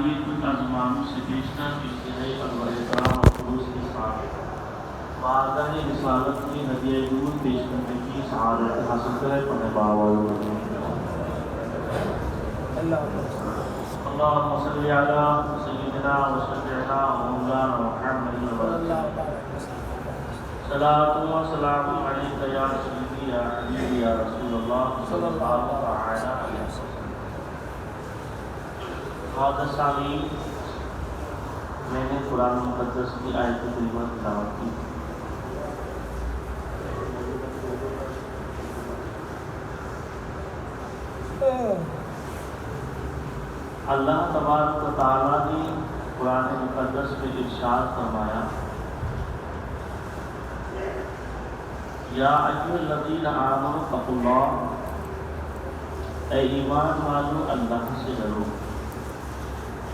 آئیے کچھ عظمانوں سے بیشتر اشتہائی اور احترام اور خلوص کے ساتھ بارگاہ رسالت کی ہدیہ دور پیش کرنے کی سعادت حاصل کرے پڑھے باول اللهم صل على سيدنا وشفيعنا ومولانا محمد صلاة وسلام عليك يا سيدي يا حبيبي يا رسول الله صلى الله تعالى عليه وسلم. حاضر سامعین، میں نے قرآن مقدس کی آیت کریمہ تلاوت کی. اللہ تبارک و تعالیٰ نے قرآن مقدس میں ارشاد فرمایا، یا ایھا الذین آمنوا اتقوا اللہ، اے ایمان والو اللہ سے ڈرو،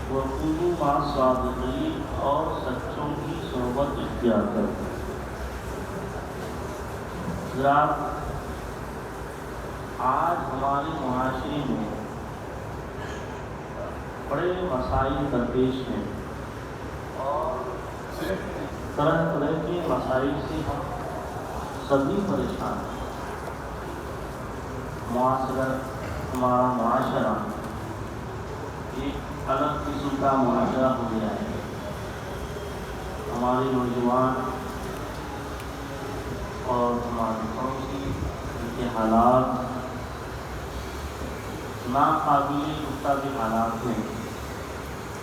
وکونوا مع الصادقین، اور سچوں کی صحبت اختیار کرو. حضرات، آج ہمارے معاشرے میں بڑے مسائل درپیش ہیں اور طرح طرح کے مسائل سے ہم سبھی پریشان ہیں. ہمارا معاشرہ ایک الگ قسم کا معاشرہ ہو گیا ہے. ہمارے نوجوان اور ہمارے پڑوسی ان کے حالات ناقابل گفتگو حالات ہیں.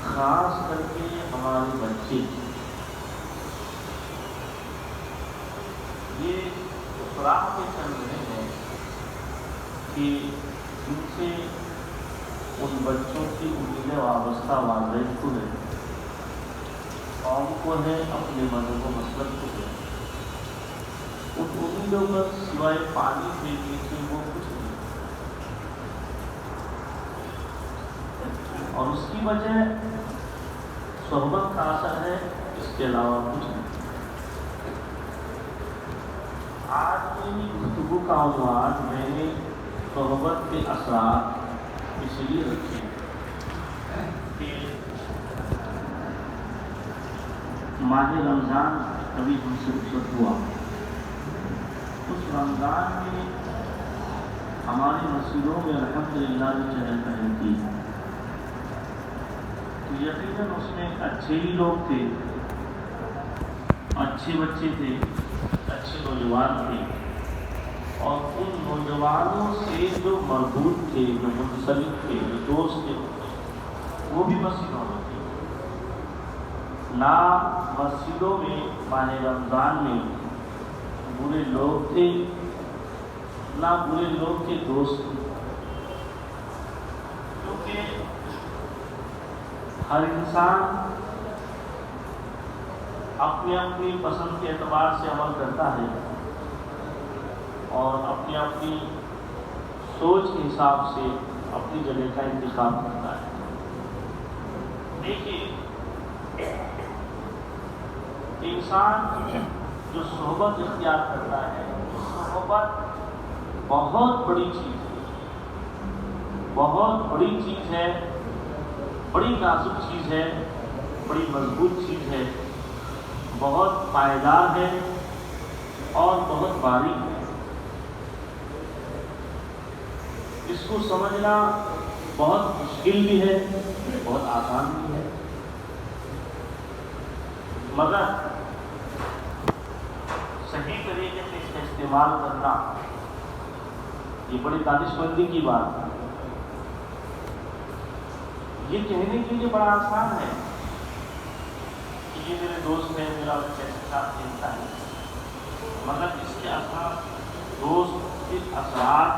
خاص کر کے ہمارے بچے یہ افراح کے چل رہے ہیں کہ ان سے ان بچوں کی امیدیں وابستہ والدین کو ہے، قوم کو ہے، اپنے مذہب و مسلک کو ہے. ان امیدوں پر سوائے پانی پھینکنے سے وہ کچھ نہیں، اور اس کی وجہ صحبت کا اثر ہے، اس کے علاوہ کچھ نہیں. آج میری گفتگو کا عنوان میں نے صحبت کے اثرات اس لیے رکھے کہ ماہ رمضان ابھی ہم سے رخصت ہوا. اس رمضان میں ہماری مسجدوں میں الحمدللہ چہل پہل کی. یقیناً اس میں اچھے ہی لوگ تھے، اچھے بچے تھے، اچھے نوجوان تھے، اور ان نوجوانوں سے جو مربوط تھے، جو منسلک تھے، جو دوست تھے، وہ بھی مسجدوں میں تھے. نہ مسجدوں میں ماہ رمضان میں برے لوگ تھے، نہ برے لوگ کے دوست تھے. کیونکہ ہر انسان اپنی اپنی پسند کے اعتبار سے عمل کرتا ہے اور اپنی اپنی سوچ کے حساب سے اپنی جگہ کا انتخاب کرتا ہے. دیکھیے، انسان جو صحبت اختیار کرتا ہے، صحبت بہت بڑی چیز ہے، بہت بڑی چیز ہے، بڑی نازک چیز ہے، بڑی مضبوط چیز ہے، بہت پائیدار ہے اور بہت باریک ہے. اس کو سمجھنا بہت مشکل بھی ہے، بہت آسان بھی ہے، مگر صحیح طریقے سے اس کا استعمال کرنا یہ بڑی دانش مندی کی بات ہے. یہ کہنے کے لیے بڑا آسان ہے کہ یہ میرے دوست ہے، میرا کیسے ساتھ کھیلتا ہے، مگر اس کے اثرات، دوست کے اثرات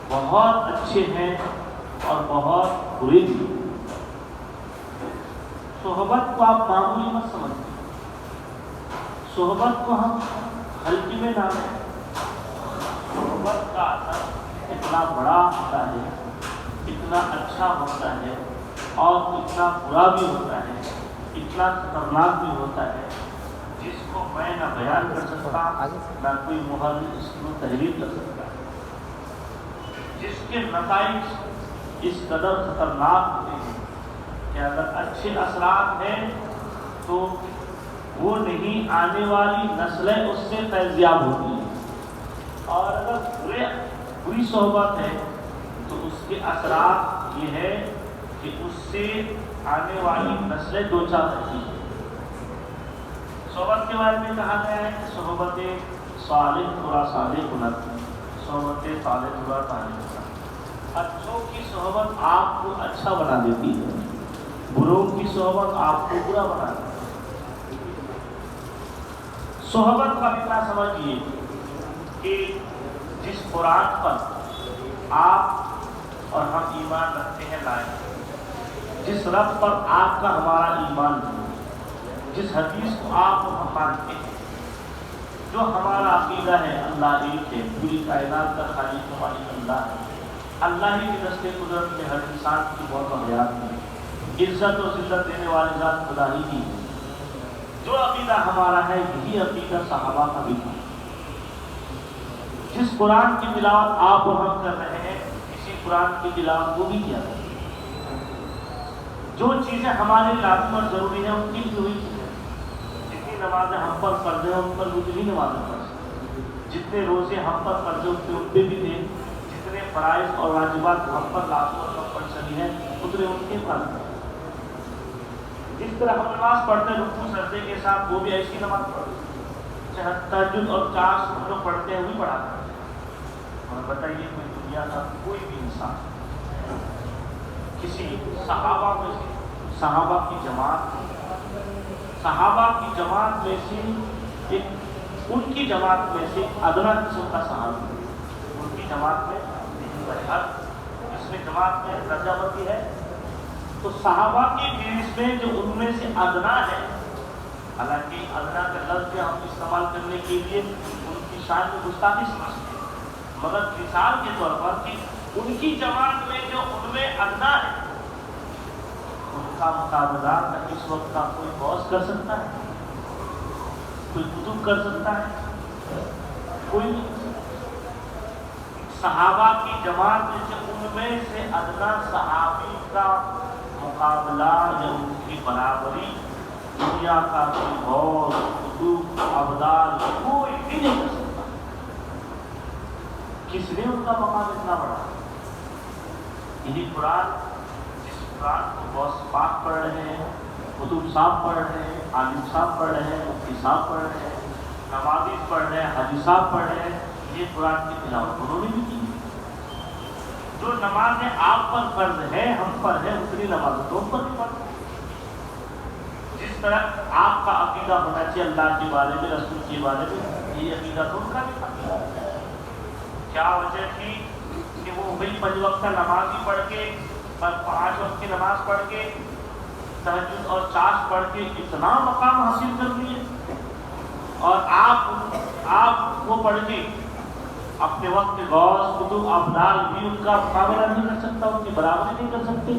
بہت اچھے ہیں اور بہت برے بھی. صحبت کو آپ معمولی مت سمجھیں، صحبت کو ہم ہلکی میں نہ لیں. صحبت کا اثر اتنا بڑا ہوتا ہے، اتنا اچھا ہوتا ہے، اور اتنا برا بھی ہوتا ہے، اتنا خطرناک بھی ہوتا ہے، جس کو میں نہ بیان کر سکتا، نہ کوئی محرر اس کو تحریر کر سکتا. جس کے نتائج اس قدر خطرناک ہوتے ہیں کہ اگر اچھے اثرات ہیں تو وہ نہیں آنے والی نسلیں اس سے فیضیاب ہوتی ہیں، اور اگر بری صحبت ہے تو اس کے اثرات یہ ہے کہ اس سے آنے والی نسلیں دو چار رہتی ہیں۔ صحبت کے بارے میں کہا گیا ہے کہ صحبت صالح تھوڑا صالح کنت، صحبت صالح تھوڑا صالح کنت۔ اچھوں کی صحبت آپ کو اچھا بنا دیتی ہے، بروں کی صحبت آپ کو برا بنا دیتی ہے۔ صحبت کا اتنا سمجھیے کہ جس قرآن پر آپ اور ہم ایمان رکھتے ہیں لائے، جس رب پر آپ کا ہمارا ایمان ہے، جس حدیث کو آپ اور ہم مانتے ہیں، جو ہمارا عقیدہ ہے اللہ ایک ہے، پوری کائنات کا خالق و مالک اللہ ہے، اللہ ہی کی دست قدرت میں ہر انسان کی موت و حیات میں عزت و ذلت دینے والی ذات خدا ہی کی ہے۔ جو عقیدہ ہمارا ہے یہی عقیدہ صحابہ کا بھی تھا۔ جس قرآن کی تلاوت آپ اور ہم کر رہے ہیں، اسی قرآن کی تلاوت وہ بھی کیا ہے۔ جو چیزیں ہمارے لازم اور ضروری ہیں ان کی بھی ہوئی چیزیں، جتنی نمازیں ہم پر فرض ہیں ان پر اتنی نمازیں فرض ہیں، جتنے روزے ہم پر فرض ہیں ان پہ بھی دیں، جتنے فرائض اور واجبات ہم پر لازم اور کمپلسری ہیں اتنے ان کے فرض ہیں۔ جس طرح ہم نماز پڑھتے ہیں رکوع سجدے کے ساتھ، وہ بھی ایسی نماز پڑھتے ہیں، چاہے تہجد اور چاش ہم لوگ پڑھتے ہیں وہی پڑھاتے ہیں۔ اور بتائیے کوئی دنیا کا کوئی بھی انسان کسی صحابہ میں سے، صحابہ کی جماعت میں سے ایک، ان کی جماعت میں سے ادنا قسم کا صحابی، ان کی جماعت میں ہر اس میں جماعت میں درجہ بندی ہے، تو صحابہ کی فہرست میں جو ان میں سے ادنا ہے، حالانکہ ادنا کا لفظ ہم استعمال کرنے کے لیے ان کی شان میں گستاخی سمجھتے ہیں، مگر مثال کے طور پر کہ ان کی جماعت میں جو ان میں ادنا ہے، ان کا مقابلہ اس وقت کا کوئی غوث کر سکتا ہے، کوئی قطب کر سکتا ہے، کوئی نہیں۔ صحابہ کی جماعت میں سے ان میں سے ادنا صحابی کا مقابلہ یا ان کی برابری دنیا کا کوئی غوث، قطب، ابدال کوئی بھی نہیں کر سکتا۔ کس نے ان کا مقام اتنا بڑھا؟ یہی قرآن، جس قرآن کو غوث پاک پڑھ رہے ہیں، قطب صاحب پڑھ رہے ہیں، عالم صاحب پڑھ رہے ہیں، مفتی صاحب پڑھ رہے ہیں، نمازی پڑھ رہے ہیں، حاجی صاحب پڑھ رہے ہیں، یہ قرآن کی تلاوت انہوں نے بھی کی۔ جو نمازیں آپ پر فرض ہے، ہم پر ہے، اتنی نمازیں تو ہم پر بھی فرض ہے۔ جس طرح آپ کا عقیدہ ہونا چاہیے اللہ کے بارے میں، رسول کے بارے میں، یہ عقیدہ تو ان کا بھی تھا۔ کیا وجہ تھی کہ وہ وہی 5 وقت کا نماز ہی پڑھ کے، 5 وقت کی نماز پڑھ کے، تہجد اور چاش پڑھ کے اتنا مقام حاصل کر لیے، اور آپ وہ پڑھ کے اپنے وقت کے غوث، قطب، ابدال بھی ان کا مقابلہ نہیں کر سکتا، ان کی برابری نہیں کر سکتے؟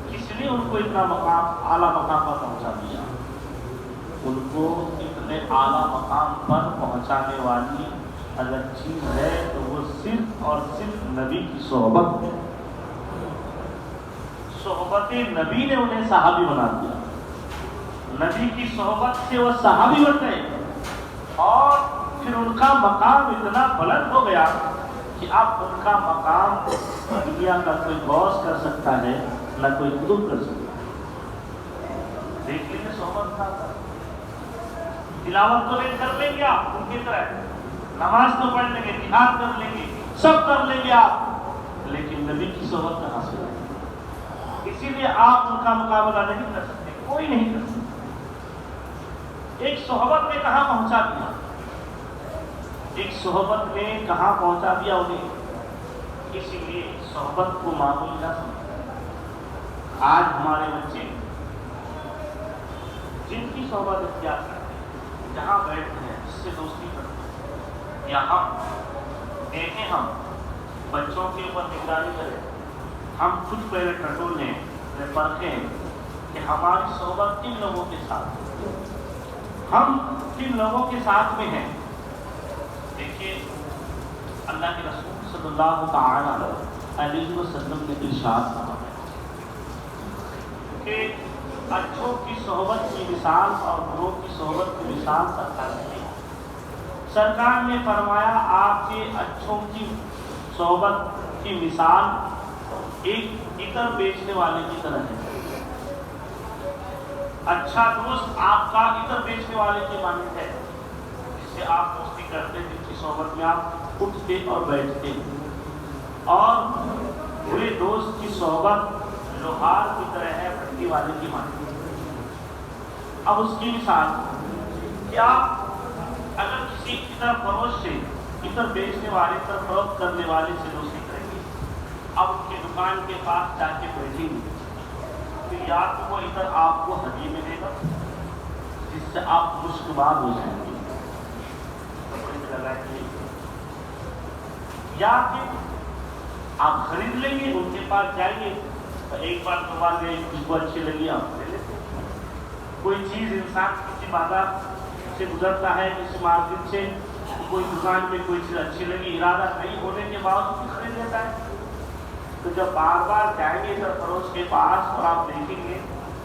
کس لیے ان کو اتنا مقام، اعلیٰ مقام پر پہنچا دیا؟ ان کو اتنے اعلیٰ مقام پر پہنچانے والی اگر چیز ہے تو وہ صرف اور صرف نبی کی صحبت ہے۔ صحبت نبی نے انہیں صحابی بنا دیا، نبی کی صحبت سے وہ صحابی بن گئے، اور پھر ان کا مقام اتنا بلند ہو گیا کہ اب ان کا مقام دنیا کا کوئی غوث کر سکتا ہے، نہ کوئی قطب کر سکتا ہے۔ دیکھ لیجیے صحبت کا تلاوت تو نہیں کر لیں گے آپ ان کی طرح، نماز تو پڑھ لیں گے، جہاد کر لیں گے، سب کر لیں گے آپ، لیکن نبی کی صحبت کہاں سے ہے؟ اسی لیے آپ ان کا مقابلہ نہیں کر سکتے، کوئی نہیں کر سکتا۔ ایک صحبت نے کہاں پہنچا دیا، ایک صحبت نے کہاں پہنچا دیا انہیں، اسی لیے صحبت کو معمولی نہ سمجھیں۔ آج ہمارے بچے جن کی صحبت اختیار کرتے ہیں، جہاں بیٹھتے ہیں، جس سے دوستی کرتے ہیں، یا ہم دیکھیں، ہم بچوں کے اوپر نگرانی کریں، ہم خود پہلے ٹٹول لیں، پرکھیں کہ ہماری صحبت کن لوگوں کے ساتھ ہے، ہم کن لوگوں کے ساتھ میں ہیں۔ دیکھیے اللہ کے رسول صلی اللہ تعالی علیہ وسلم نے ارشاد فرمایا، کہ اچھوں کی صحبت کی مثال اور بروں کی صحبت کی مثال سرکار نے دی۔ سرکار نے فرمایا آپ کے اچھوں کی صحبت کی مثال ایک عطر بیچنے والے کی طرح ہے۔ اچھا دوست آپ کا عطر بیچنے والے کی مانند ہے، جس سے آپ دوستی کرتے، جس کی صحبت میں آپ اٹھتے اور بیٹھتے، اور برے دوست کی صحبت لوہار کی طرح ہے، بھٹی والے کی مانند ہے۔ اب اس کی مثال کیا، اگر کسی عطر فروش سے، عطر بیچنے والے، عطر فروخت کرنے والے سے دوستی کریں گے، اب ان کی دکان کے پاس جا کے بیٹھیں گے، تو یا تو وہ عطر آپ کو ہدیے میں دے گا جس سے آپ خوشگوار ہو جائیں گے، کپڑے میں لگائیں گے، یا پھر آپ خرید لیں گے، ان کے پاس جائیں گے تو ایک بار دو بار گئے، جس کو اچھی لگی آپ لے لیتے ہیں۔ کوئی چیز انسان کسی بازار سے گزرتا ہے، کسی مارکیٹ سے، کوئی دکان میں کوئی چیز اچھی لگی، ارادہ نہیں ہونے کے باوجود خرید لیتا ہے۔ تو جب بار بار جائیں گے عطر فروش کے پاس اور آپ دیکھیں گے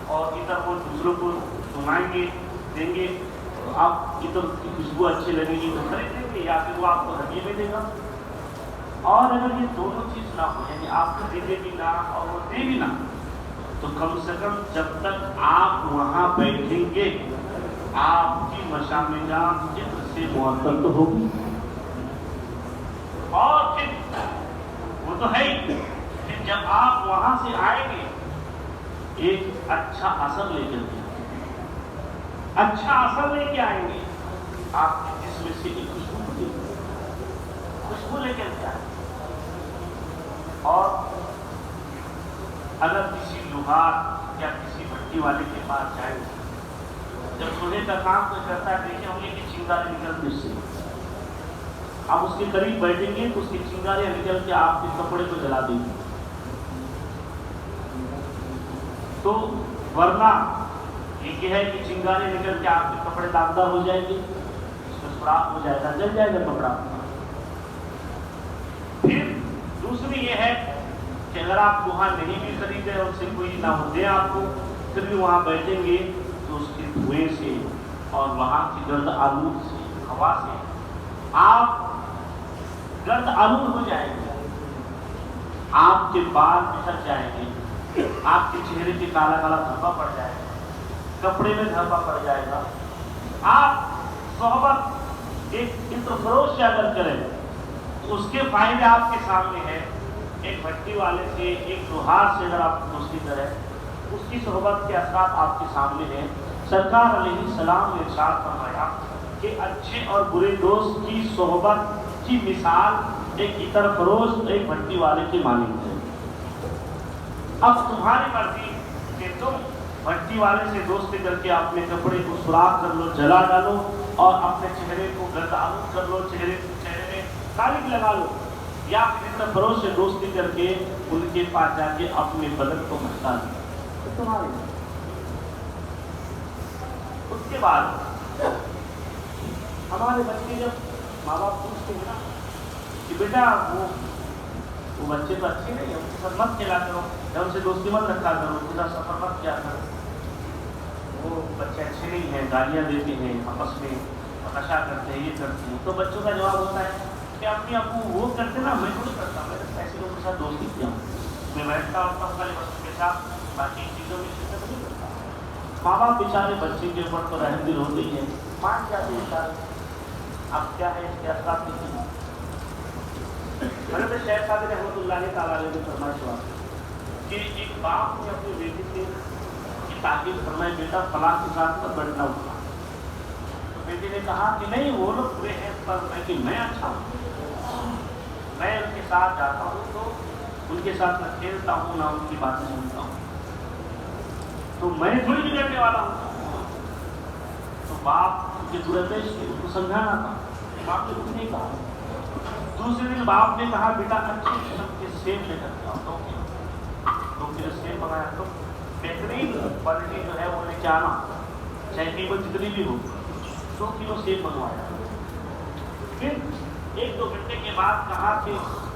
اور عطر کو دوسروں کو سنائیں گے، دیں گے، تو آپ عطر کی خوشبو اچھی لگے گی تو خرید لیں گے، یا پھر وہ آپ کو ہدیے میں دے گا۔ اور اگر یہ دونوں چیز نہ ہو، یعنی آپ خریدے بھی نہ اور وہ دے بھی نہ، تو کم سے کم جب تک آپ وہاں بیٹھیں گے آپ کی مشام جان عطر سے معطل تو ہوگی، اور پھر وہ تو ہے ہی، پھر جب آپ وہاں سے آئیں گے ایک اچھا اثر لے کر کے، اچھا اثر لے کے آئیں گے، آپ کے جسم سے ایک خوشبو لے کر کے آئیں گے۔ اور اگر کسی لوہار یا کسی بھٹی والے کے پاس جائیں گے، جب سونے کا کام کوئی کرتا ہے، دیکھیں ہوں گے کہ چنگاریں نکلتی اس سے، آپ اس کے قریب بیٹھیں گے تو اس کی چنگاریاں نکل کے آپ کے کپڑے کو جلا دیں گے۔ تو ورنہ یہ ہے کہ چنگاریاں نکل کے آپ کے کپڑے داغدار ہو جائیں گے، اس میں سوراخ ہو جائے گا، جل جائے گا کپڑا۔ پھر دوسری یہ ہے کہ اگر آپ وہاں نہیں بھی خریدے اور اس سے کوئی نہ ہو دے آپ کو، پھر بھی وہاں بیٹھیں گے تو اس کے دھوئیں سے اور وہاں کی گرد آلود سے، ہوا سے آپ گرد آلود ہو جائیں گے، آپ کے بال بکھر جائیں گے، آپ کے چہرے پہ کالا کالا دھبا پڑ جائے گا، کپڑے میں دھبا پڑ جائے گا۔ آپ صحبت ایک عطر فروش سے اگر کریں تو اس کے فائدے آپ کے سامنے ہیں۔ ایک بھٹی والے سے، ایک لوہار سے اگر آپ دوستی کریں، اس کی صحبت کے اثرات آپ کے سامنے ہیں۔ سرکار علیہ السلام نے ارشاد فرمایا کہ اچھے اور برے دوست کی صحبت کی مثال ایک عطر فروش، ایک بھٹی والے کی مانند ہے۔ اب تمہاری مرضی کہ تم بھٹی والے سے دوستی کر کے اپنے کپڑے کو سوراخ کر لو، جلا ڈالو، اور اپنے چہرے کو گرد آلود کر لو، چہرے میں کالک لگا لو، یا پھر عطر فروش سے دوستی کر کے ان کے پاس جا کے اپنے بدن کو مٹا دو، تمہاری۔ اس کے بعد ہمارے بچے جب ماں باپ پوچھتے ہیں نا کہ بیٹا وہ بچے تو اچھے نہیں ہیں، ان کے ساتھ مت کھیلا کرو، یا ان سے دوستی مت رکھا کرو، ان کے ساتھ سفر مت کیا کرو، وہ بچے اچھے نہیں ہیں، گالیاں دیتے ہیں، آپس میں نشہ کرتے ہیں، یہ کرتے ہیں، تو بچوں کا جواب ہوتا ہے کہ اپنے ابو وہ کرتے نا، میں نہیں کرتا، میں ایسے لوگوں کے ساتھ دوستی کیا ہوں، میں بیٹھتا ہوں خالی بچوں کے ساتھ، باقی چیزوں میں شرکت نہیں کرتا۔ ماں باپ بیچارے بچے کے اوپر تو رحم دل ہوتے ہی ہیں، مان جاتے ہیں سارے۔ اب کیا ہے اس کے اثرات نہیں ہیں۔ حضرت شیخ صادق رحمۃ اللہ تعالیٰ علیہ نے فرمائش ہوا کہ ایک باپ نے اپنی بیٹی سے تاکید فرمائی، بیٹا فلاں کے ساتھ پر بیٹھنا ہوگا۔ تو بیٹی نے کہا کہ نہیں، وہ لوگ برے ہیں پر میں اچھا ہوں، میں ان کے ساتھ جاتا ہوں تو ان کے ساتھ نہ کھیلتا ہوں، نہ ان کی باتیں سنتا ہوں، تو میں تھوڑی بگڑنے والا ہوں۔ تو باپ کے درپیش اس کو سمجھانا تھا، باپ نے کچھ نہیں کہا۔ دوسرے دن باپ نے کہا بیٹا اچھے قسم کے سیب لے کر کے آؤ، 2 کلو سیب منگایا، تو بہترین کوالٹی جو ہے وہ لے کے آنا، چاہے قیمت جتنی بھی ہو، 2 کلو سیب منگوایا۔ پھر 1-2 گھنٹے کے بعد کہا کہ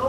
2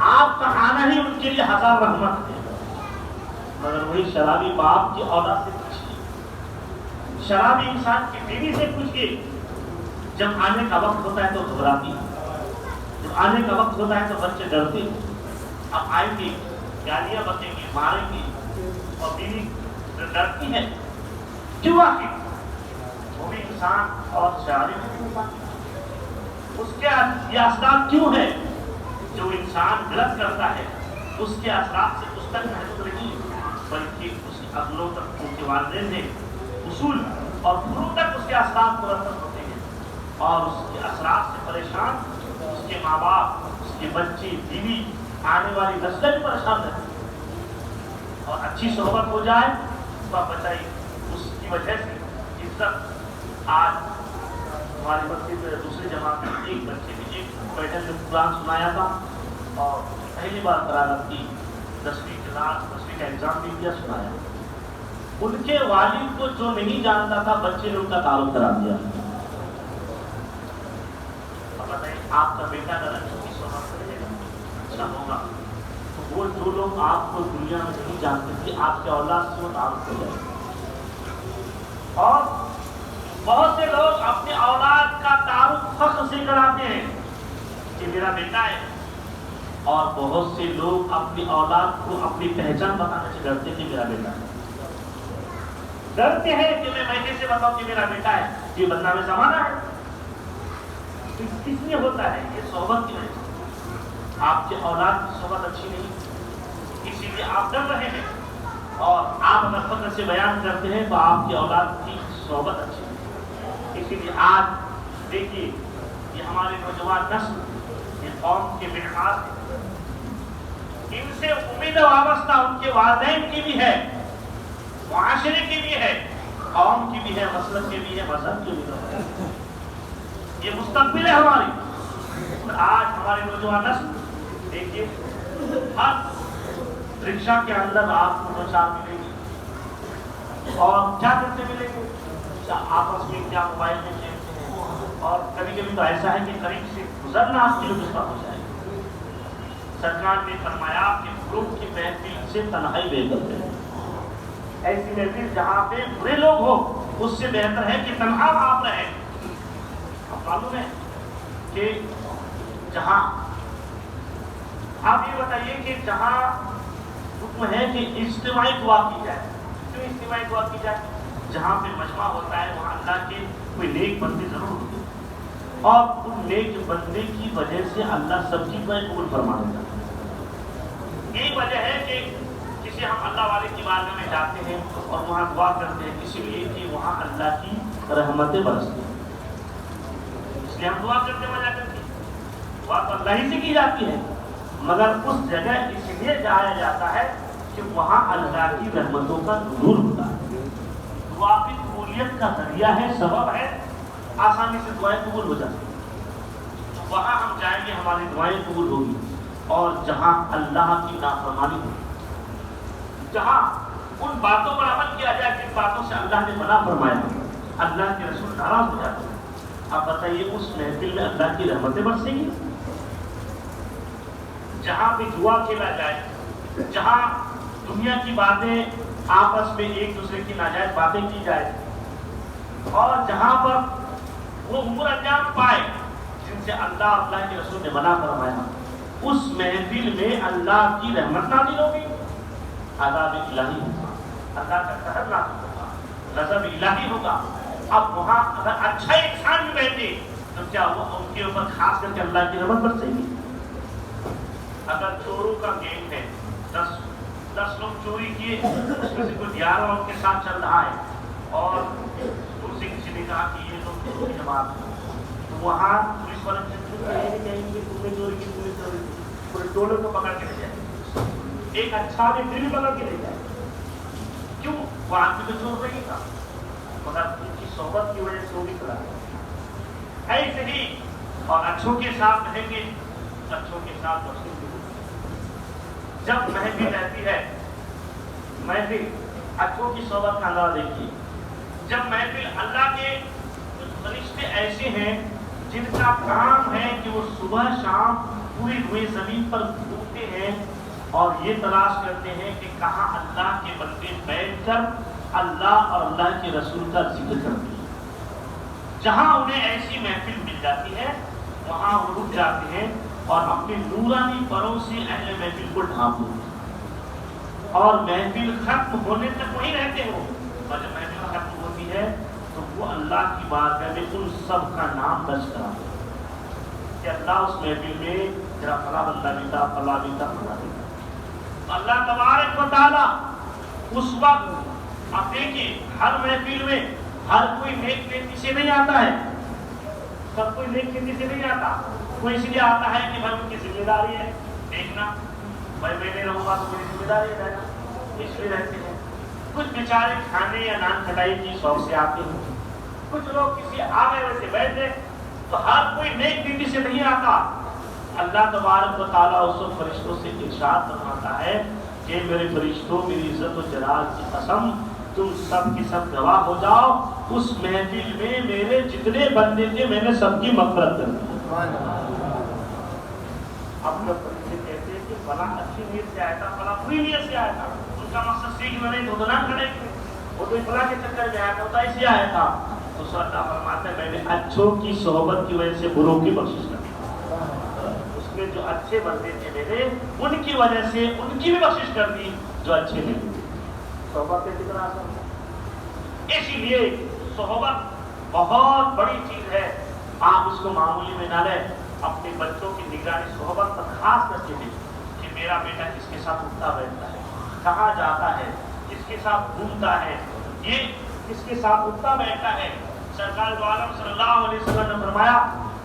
آپ کا آنا ہی ان کے لیے ہزار رحمت ہے. مگر وہی شرابی باپ کی اولاد سے پوچھیے, شرابی انسان کی بیوی سے پوچھیے, جب آنے کا وقت ہوتا ہے تو گھبراتی ہے, جب آنے کا وقت ہوتا ہے تو بچے ڈرتے ہیں. اب آئیں گے, گالیاں بکیں گے, ماریں گے, اور بیوی ڈرتی ہے. کیوں آخر وہ بھی انسان اور شرابی بھی انسان, اس کے یہ اثرات کیوں ہے؟ جو انسان غلط کرتا ہے اس کے اثرات سے اس تک محدود نہیں, بلکہ اس کے اگلوں تک, ان کے والدین سے اصول اور گھروں تک اس کے اثرات مرتب ہوتے ہیں, اور اس کے اثرات سے پریشان اس کے ماں باپ, اس کے بچے, بیوی, آنے والی نسلیں بھی پریشان رہتی ہیں. اور اچھی صحبت ہو جائے تو آپ بتائیے, اس کی وجہ سے عزت. آج ہماری مسجد میں دوسری جماعت میں ایک بچے نے ایک بیٹھے میں قرآن سنایا تھا, اور پہلی بار قرارت کی, 10ویں کا ایگزام بھی دیا, سنایا. ان کے والد کو جو نہیں جانتا تھا بچے نے ان کا تعارف کرا دیا. اب بتائیے, آپ کا بیٹا اگر اچھی صحبت کرے گا, اچھا ہوگا, تو وہ جو لوگ آپ کو دنیا میں نہیں جانتے تھے آپ کے اولاد سے وہ تعارف ہو جائے. اور بہت سے لوگ اپنے اولاد کا تعارف فخر سے کراتے ہیں کہ میرا بیٹا ہے, اور بہت سے لوگ اپنی اولاد کو اپنی پہچان بتانے سے ڈرتے کہ میرا بیٹا ہے. ڈرتے ہیں کہ میں کیسے بتاؤں کہ میرا بیٹا ہے, یہ بدنام زمانہ ہے. کس لیے ہوتا ہے؟ یہ صحبت کی وجہ سے. آپ کے اولاد کی صحبت اچھی نہیں, اسی لیے آپ ڈر رہے ہیں. اور آپ اگر فخر سے بیان کرتے ہیں تو آپ کی اولاد کی صحبت اچھی نہیں. اسی لیے آج دیکھیے, یہ ہمارے نوجوان نسل, یہ قوم کے معمار ہیں, ان سے امید وابستہ ان کے والدین کی بھی ہے, معاشرے کی بھی ہے, قوم کی بھی ہے, مسلک کی بھی ہے, مذہب کی بھی ہے. یہ مستقبل ہے ہماری. آج ہماری نوجوان نسل دیکھیے, ہر رکشہ کے اندر آپ کو دو چار ملیں گے, اور کیا کرتے ملیں گے, آپس میں کیا موبائل میں کھیلتے ہیں, اور کبھی کبھی تو ایسا ہے کہ قریب سے گزرنا آپ کے لیے مشکل ہو جائے. سرکار نے فرمایا کہ گروپ کی محفل سے تنہائی بہتر ہے. ایسی محفل جہاں پہ برے لوگ ہو اس سے بہتر ہے کہ تنہا آپ رہیں. آپ معلوم ہے کہ جہاں آپ یہ بتائیے کہ جہاں حکم ہے کہ اجتماعی دعا کی جائے, کیوں اجتماعی دعا کی جائے؟ جہاں پہ مجمع ہوتا ہے وہاں اللہ کے کوئی نیک بندے ضرور ہوتے ہیں, اور ان نیک بندے کی وجہ سے اللہ سب کی دعائیں قبول فرما دیتا ہے. یہی وجہ ہے کہ کسی ہم اللہ والے کی بارگاہ میں جاتے ہیں اور وہاں دعا کرتے ہیں, اسی لیے کہ وہاں اللہ کی رحمتیں برستی ہیں. اس لیے ہم دعا کرتے ہیں, وجہ کرتے ہیں, دعا تو اللہ ہی سے کی جاتی ہے, مگر اس جگہ اس لیے جایا جاتا ہے کہ وہاں اللہ کی رحمتوں کا نزول ہوتا ہے. دعا کی قبولیت کا ذریعہ ہے, سبب ہے, آسانی سے دعائیں قبول ہو جاتی ہیں. وہاں ہم جائیں گے, ہماری دعائیں قبول ہوگی. اور جہاں اللہ کی نافرمانی ہوگی, جہاں ان باتوں پر عمل کیا جائے جن باتوں سے اللہ نے منع فرمایا, اللہ کے رسول ناراض ہو جاتے ہیں. آپ بتائیے اس محفل میں اللہ کی رحمتیں برسیں گی؟ جہاں پہ جوا کھیلا جائے, جہاں دنیا کی باتیں آپس میں ایک دوسرے کی ناجائز باتیں کی جائے, اور جہاں پر وہ امور انجام پائے جن سے اللہ کے رسول نے منع فرمایا, اس محفل میں اللہ کی رحمت نازل ہوگی, عذاب الہی ہوگا, اللہ کا قہر نازل ہوگا, غضب الہی ہوگا. اب وہاں اگر اچھا انسان بھی بیٹھے تو کیا وہ ان کے اوپر خاص کر کے اللہ کی رحمت برسے گی؟ اگر چوروں کا گینگ ہے, 10 لوگ چوری کیے, اس میں سے کوئی 11 ان کے ساتھ چل رہا ہے, اور ان سے کسی نے کہا کہ یہ لوگ چوری کی جماعت ہے, تو وہاں پولیس والے کہیں گے تم نے چوری کی, تم نے چوری کی, پورے ٹولے کو پکڑ کے لے جائے. ایک اچھا آدمی پھر بھی پکڑ کے لے جائے. کیوں؟ وہ آدمی تو چور نہیں تھا, مگر ان کی صحبت کی وجہ سے وہ بھی کرا. ایسے ہی اور اچھوں کے ساتھ رہیں گے, اچھوں کے ساتھ بسیں گے. جب محفل رہتی ہے, محفل اچھوں کی صحبت کا اندازہ دیکھیے. جب محفل اللہ کے کچھ فرشتے ایسے ہیں جن کا کام ہے کہ وہ صبح شام پوری ہوئی زمین پر گھومتے ہیں اور یہ تلاش کرتے ہیں کہ کہاں اللہ کے بندے بیٹھ کر اللہ اور اللہ کے رسول کا ذکر کرتے ہیں. جہاں انہیں ایسی محفل مل جاتی ہے وہاں وہ رک جاتے ہیں اور اپنے نورانی پروں سے اہل محفل کو ڈھانپ لیتے ہیں اور محفل ختم ہونے تک وہیں رہتے ہو. اور جب محفل ختم ہوتی ہے تو وہ اللہ کی بارگاہ میں ان سب کا نام درج کراتے ہیں کہ اللہ اس محفل میں تیرا فلاں بندہ بھی تھا، فلاں بھی تھا، فلاں بھی تھا. اللہ تبارک و تعالیٰ اس وقت آپ دیکھیے ہر محفل میں ہر کوئی نیک نیتی سے نہیں آتا ہے، سب کوئی نیک نیتی سے نہیں آتا. کوئی اس لیے آتا ہے کہ بھائی ان کی ذمہ داری ہے دیکھنا، بھائی میں نہیں رہوں گا تو میری ذمہ داری ہے رہنا، اس لیے رہتے ہیں. کچھ بیچارے کھانے یا نان کھٹائی کی شوق سے آتے ہیں، کچھ لوگ کسی آگے ویسے بیٹھے. تو ہر کوئی نیک نیتی سے نہیں آتا. اللہ تبارک و تعالیٰ اس وقت فرشتوں سے ارشاد فرماتا ہے کہ میرے فرشتوں میری عزت و جلال کی قسم تم سب کی سب گواہ ہو جاؤ، اس محفل میں میرے جتنے بندے تھے میں نے سب کی مغفرت کر دی. اب جب فرشتے کہتے ہیں کہ فلاں اچھی نیت سے آیا تھا، فلاں بری نیت سے آیا تھا، ان کا مقصد سیکھنا نہیں تو نہ کھڑے وہ تو فلاں کے چکر میں آیا تھا، ہوتا اسی آیا تھا. تو سو اللہ فرماتا ہے میں نے اچھوں کی صحبت کی وجہ سے بروں کی بخشش کر دی. اس میں جو اچھے بندے تھے میرے ان کی وجہ سے ان کی بھی بخشش کر دی جو اچھے نہیں تھے. صحبت پہ کتنا اثر ہے. اسی لیے صحبت بہت بڑی چیز ہے. آپ اس کو معمولی میں نہ لیں. اپنے بچوں کی نگرانی صحبت پر خاص کر کے دیں کہ میرا بیٹا کس کے ساتھ اٹھتا بیٹھتا ہے، کہاں جاتا ہے، کس کے ساتھ گھومتا ہے، یہ کس کے ساتھ اٹھتا بیٹھتا ہے. سرکار دو عالم صلی اللہ علیہ وسلم نے فرمایا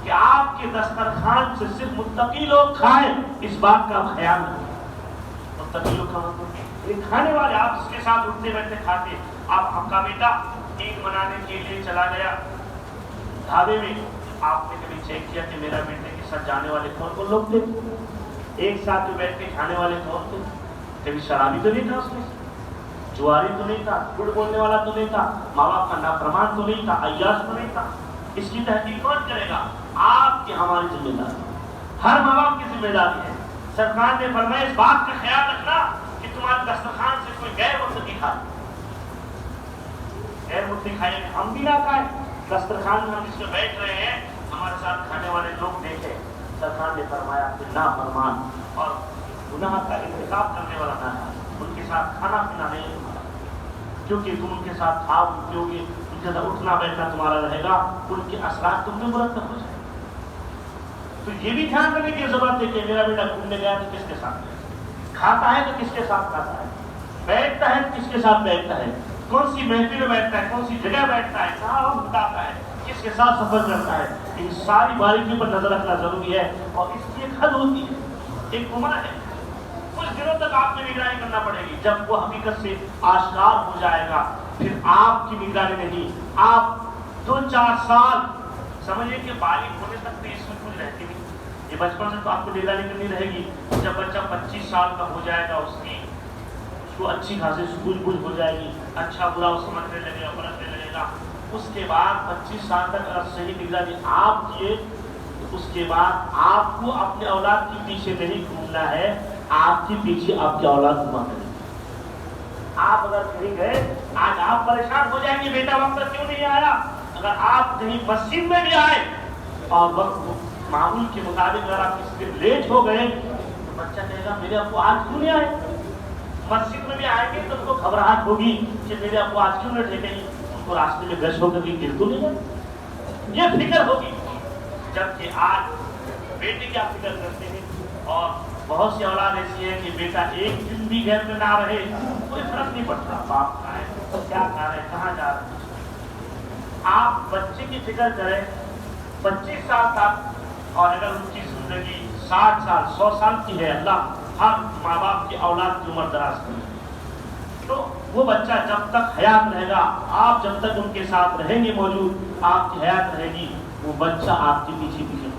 کہ آپ کے دسترخوان سے صرف متقی لوگ کھائیں، اس بات کا خیال رکھیں. متقی لوگ کا مطلب یہ کھانے والے، آپ اس کے ساتھ اٹھتے بیٹھتے کھاتے. آپ کا بیٹا عید منانے کے لیے چلا گیا ڈھابے میں، آپ نے کبھی چیک کیا کہ میرا بیٹے کے ساتھ جانے والے کون کون لوگ تھے؟ ایک ساتھ جو بیٹھ کے کھانے والے کون تھے؟ کبھی شرابی تو نہیں تھا اس میں، جواری تو نہیں تھا، جھوٹ بولنے والا تو نہیں تھا، ماں باپ کا نافرمان تو نہیں تھا، عیاش تو نہیں تھا. اس کی تحقیق کون کرے گا؟ آپ کی ہماری ذمہ داری، ہر ماں باپ کی ذمہ داری ہے. سرکار نے فرمایا اس بات کا خیال رکھنا کہ تمہارے دسترخوان سے کوئی غیر متقی کھائے، غیر متقی کھائے ہم بھی نہ کھائیں. دسترخوان میں ہم اس میں بیٹھ رہے ہیں، ہمارے ساتھ کھانے والے لوگ دیکھیں. سرکار نے فرمایا کہ نافرمان اور گناہ کا ارتکاب کرنے والا نہ ہے، ان کے ساتھ کھانا پینا نہیں تمہارا، کیونکہ تم ان کے ساتھ کھاؤ پیو گے، ان کے ساتھ اٹھنا بیٹھنا تمہارا رہے گا، ان کے اثرات تم میں مرتب ہو جائیں. تو یہ بھی دھیان رکھنے کی ضرورت ہے کہ میرا بیٹا گھومنے گیا تو کس کے ساتھ گیا، کھاتا ہے تو کس کے ساتھ کھاتا ہے، بیٹھتا ہے تو کس کے ساتھ بیٹھتا ہے، کون سی محفل میں بیٹھتا ہے، کون سی جگہ بیٹھتا ہے، کہاں وقت بتاتا ہے، کس کے ساتھ سفر کرتا ہے. ان ساری باریکیوں پر نظر رکھنا ضروری ہے. اور اس کی ایک حد ہوتی ہے، ایک عمر ہے، کچھ دنوں تک آپ کو نگرانی کرنا پڑے گی. جب وہ حقیقت سے آشکار ہو جائے گا پھر آپ کی نگرانی نہیں. آپ 2-4 سال سمجھیے کہ بالغ ہونے تک تو اس میں کچھ رہتی نہیں. یہ بچپن سے تو آپ کو نگرانی کرنی رہے گی. جب بچہ 25 سال کا ہو جائے گا اس کو اچھی خاصی سوجھ بوجھ ہو جائے گی، اچھا برا وہ سمجھنے لگے گا، پرکھنے لگے گا. اس کے بعد 25 سال تک اگر صحیح نگرانی آپ کیے تو اس کے بعد آپ کو اپنے اولاد کے پیچھے نہیں گھومنا ہے، آپ کے پیچھے آپ کی اولاد گھما کرے گی. آپ اگر کہیں گئے آج آپ پریشان ہو جائیں گے بیٹا وقت پر کیوں نہیں آیا. اگر آپ کہیں مسجد میں بھی آئے اور وقت معمول کے مطابق اگر آپ کسی دن لیٹ ہو گئے تو بچہ کہے گا میرے ابو آج کیوں نہیں آئے. مسجد میں بھی آئیں گے تو ان کو گھبراہٹ ہوگی کہ میرے ابو آج کیوں نہیں ٹھیکیں، ان کو راستے میں گش ہو کر کے گر تو نہیں گئے، یہ فکر ہوگی. جبکہ آج بیٹے کی آپ فکر کرتے ہیں اور بہت سی اولاد ایسی ہے کہ بیٹا ایک دن بھی گھر میں نہ رہے کوئی فرق نہیں پڑتا، باپ کہاں ہے، کیا کر رہے، کہاں جا رہے. آپ بچے کی فکر کریں 25 سال تک، اور اگر ان کی زندگی 60 سال 100 سال کی ہے، اللہ ہر ماں باپ کی اولاد کی عمر دراز کرے، تو وہ بچہ جب تک حیات رہے گا، آپ جب تک ان کے ساتھ رہیں گے موجود، آپ کی حیات رہے گی، وہ بچہ آپ کے پیچھے پیچھے.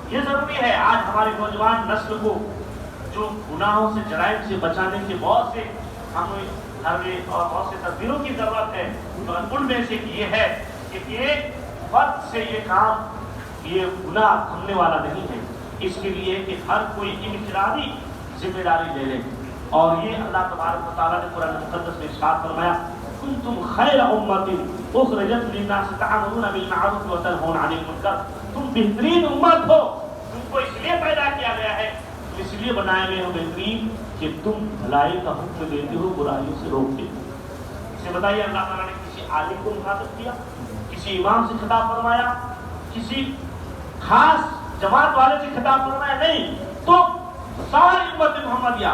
یہ ضروری ہے. آج ہماری نوجوان نسل کو جو گناہوں سے جرائم سے بچانے کے بہت سے ہمیں اور بہت سے تدبیروں کی ضرورت ہے. ان میں سے یہ ہے کہ ایک وقت سے یہ کام، یہ گناہ تھمنے والا نہیں ہے. اس کے لیے کہ ہر کوئی انفرادی ذمہ داری لے لے. اور یہ اللہ تبارک و تعالیٰ نے قرآن مقدس میں ارشاد فرمایا کنتم خیر امت اخرجت للناس تعملون بالمعروف وتنهون عن المنکر. تم بہترین امت ہو، تم کو اس لیے پیدا کیا گیا ہے، اس لیے بنائے گئے ہو بہترین کہ تم بھلائی کا حکم دیتے ہو، برائیوں سے روکتے ہو. اسے بتائیے اللہ تعالیٰ نے کسی عالم کو مخاطب کیا، کسی امام سے خطاب فرمایا، کسی خاص جماعت والے سے خطاب فرمایا؟ نہیں. تو ساری امت محمدیہ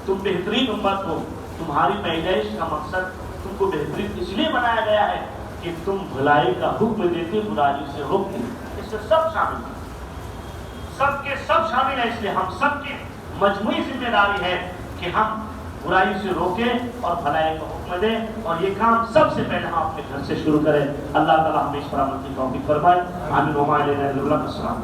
تم بہترین امت ہو. تمہاری پیدائش کا مقصد تم کو بہترین اس لیے بنایا گیا ہے کہ تم بھلائی کا حکم دیتے، برائی سے روکتے. اس سے سب شامل ہیں، سب کے سب شامل ہیں. اس لیے ہم سب کی مجموعی ذمہ داری ہے کہ ہم برائی سے روکیں اور بھلائی کا حکم دیں. اور یہ کام سب سے پہلے ہم اپنے گھر سے شروع کریں. اللہ تعالیٰ ہمیں اس پر عمل کی توفیق فرمائے. آمین و ما علینا الا البلاغ. السلام.